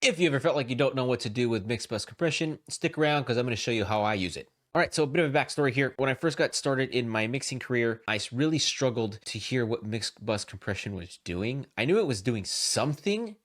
If you ever felt like you don't know what to do with mixed bus compression, stick around because I'm going to show you how I use it. All right, so a bit of a backstory here. When I first got started in my mixing career, I really struggled to hear what mixed bus compression was doing. I knew it was doing something.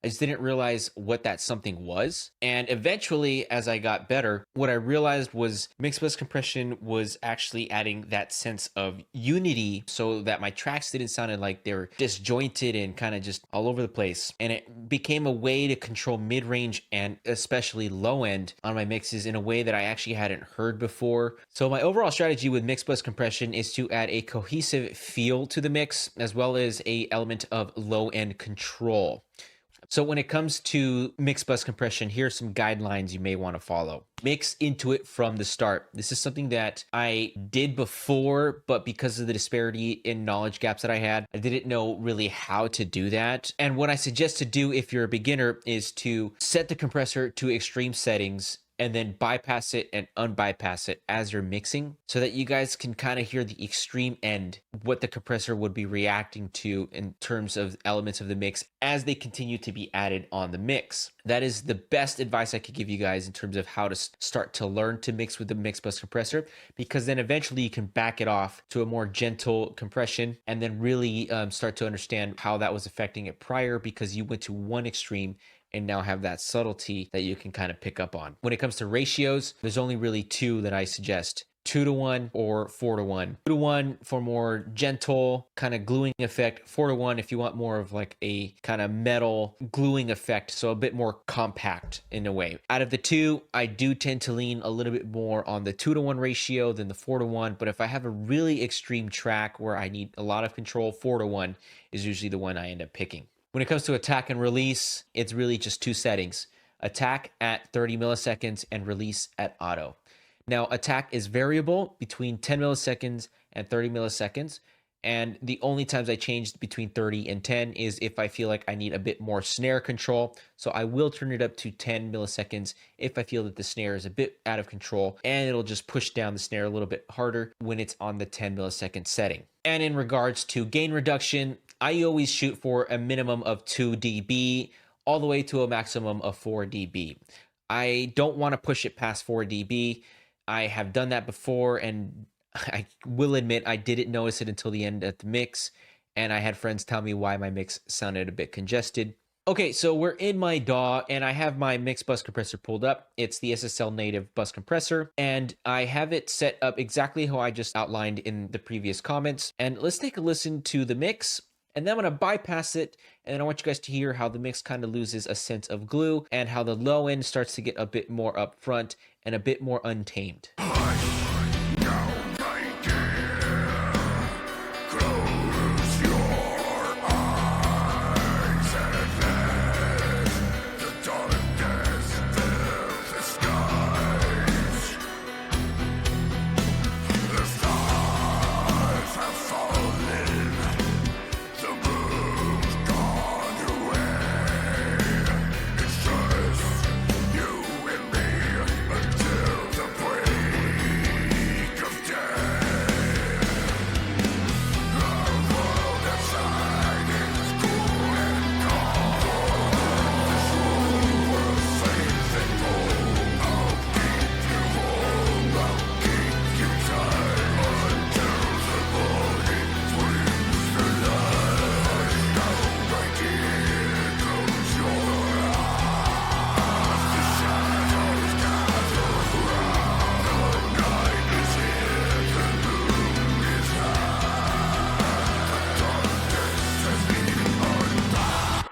I just didn't realize what that something was. And eventually, as I got better, what I realized was mixed bus compression was actually adding that sense of unity so that my tracks didn't sound like they were disjointed and kind of just all over the place. And it became a way to control mid-range and especially low end on my mixes in a way that I actually hadn't heard before. So my overall strategy with mixed bus compression is to add a cohesive feel to the mix as well as a element of low end control. So when it comes to mixed bus compression, here are some guidelines you may want to follow. Mix into it from the start. This is something that I did before, but because of the disparity in knowledge gaps that I had, I didn't know really how to do that. And what I suggest to do if you're a beginner is to set the compressor to extreme settings and then bypass it and unbypass it as you're mixing so that you guys can kind of hear the extreme end, what the compressor would be reacting to in terms of elements of the mix as they continue to be added on the mix. That is the best advice I could give you guys in terms of how to start to learn to mix with the mix bus compressor, because then eventually you can back it off to a more gentle compression and then really start to understand how that was affecting it prior, because you went to one extreme and now have that subtlety that you can kind of pick up on. When it comes to ratios, there's only really two that I suggest: 2-to-1 or 4-to-1. 2-to-1 for more gentle kind of gluing effect. 4-to-1 if you want more of like a kind of metal gluing effect, so a bit more compact in a way. Out of the two, I do tend to lean a little bit more on the 2-to-1 ratio than the 4-to-1, but if I have a really extreme track where I need a lot of control, 4-to-1 is usually the one I end up picking. When it comes to attack and release, it's really just two settings: attack at 30 milliseconds and release at auto. Now, attack is variable between 10 milliseconds and 30 milliseconds. And the only times I change between 30 and 10 is if I feel like I need a bit more snare control. So I will turn it up to 10 milliseconds if I feel that the snare is a bit out of control, and it'll just push down the snare a little bit harder when it's on the 10 millisecond setting. And in regards to gain reduction, I always shoot for a minimum of 2 dB all the way to a maximum of 4 dB. I don't want to push it past 4 dB. I have done that before, and I will admit I didn't notice it until the end of the mix, and I had friends tell me why my mix sounded a bit congested. Okay, so we're in my DAW, and I have my mix bus compressor pulled up. It's the SSL native bus compressor, and I have it set up exactly how I just outlined in the previous comments. And let's take a listen to the mix, and then I'm going to bypass it, and then I want you guys to hear how the mix kind of loses a sense of glue and how the low end starts to get a bit more upfront and a bit more untamed.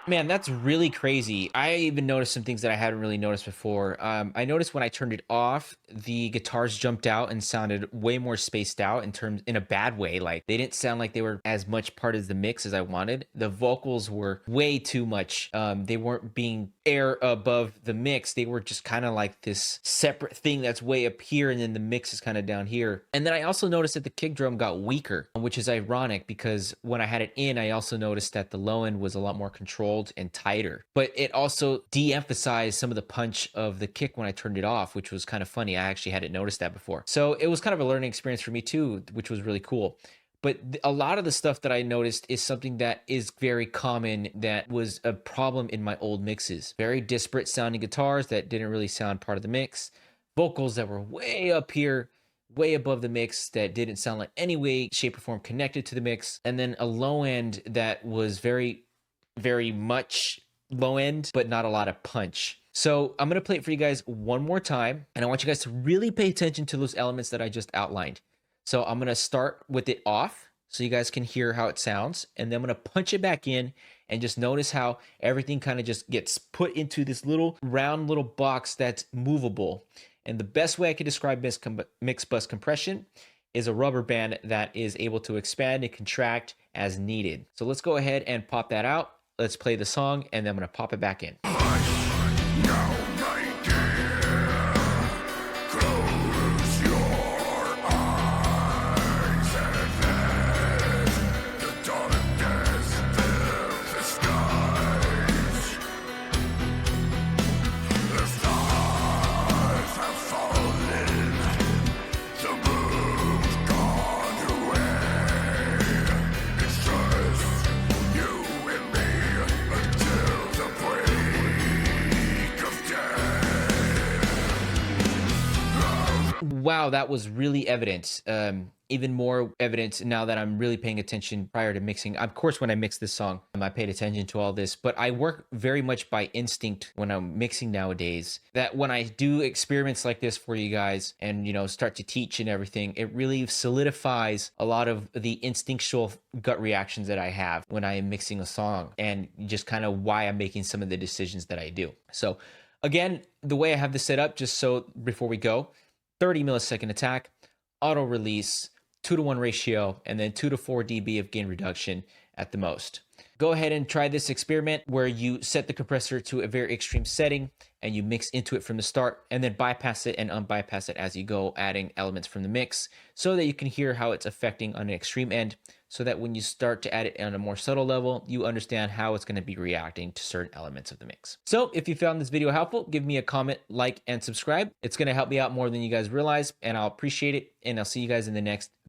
Man, that's really crazy. I even noticed some things that I hadn't really noticed before. I noticed when I turned it off, the guitars jumped out and sounded way more spaced out in a bad way. Like, they didn't sound like they were as much part of the mix as I wanted. The vocals were way too much. They weren't being air above the mix. They were just kind of like this separate thing that's way up here, and then the mix is kind of down here. And then I also noticed that the kick drum got weaker, which is ironic because when I had it in, I also noticed that the low end was a lot more controlled and tighter, but it also de-emphasized some of the punch of the kick when I turned it off, which was kind of funny. I actually hadn't noticed that before. So it was kind of a learning experience for me too, which was really cool. But a lot of the stuff that I noticed is something that is very common that was a problem in my old mixes. Very disparate sounding guitars that didn't really sound part of the mix, vocals that were way up here, way above the mix that didn't sound like any way, shape, or form connected to the mix, and then a low end that was very much low end, but not a lot of punch. So I'm going to play it for you guys one more time, and I want you guys to really pay attention to those elements that I just outlined. So I'm going to start with it off so you guys can hear how it sounds, and then I'm going to punch it back in and just notice how everything kind of just gets put into this little round little box that's movable. And the best way I can describe mix bus compression is a rubber band that is able to expand and contract as needed. So let's go ahead and pop that out. Let's play the song, and then I'm going to pop it back in. Wow, that was really evident. Even more evident now that I'm really paying attention prior to mixing. Of course, when I mixed this song, I paid attention to all this, but I work very much by instinct when I'm mixing nowadays. That when I do experiments like this for you guys and, start to teach and everything, it really solidifies a lot of the instinctual gut reactions that I have when I am mixing a song and just kind of why I'm making some of the decisions that I do. So again, the way I have this set up, just so before we go, 30 millisecond attack, auto release, 2-to-1 ratio, and then 2 to 4 dB of gain reduction at the most. Go ahead and try this experiment where you set the compressor to a very extreme setting and you mix into it from the start, and then bypass it and unbypass it as you go, adding elements from the mix so that you can hear how it's affecting on an extreme end, so that when you start to add it on a more subtle level, you understand how it's going to be reacting to certain elements of the mix. So if you found this video helpful, give me a comment, like, and subscribe. It's going to help me out more than you guys realize, and I'll appreciate it, and I'll see you guys in the next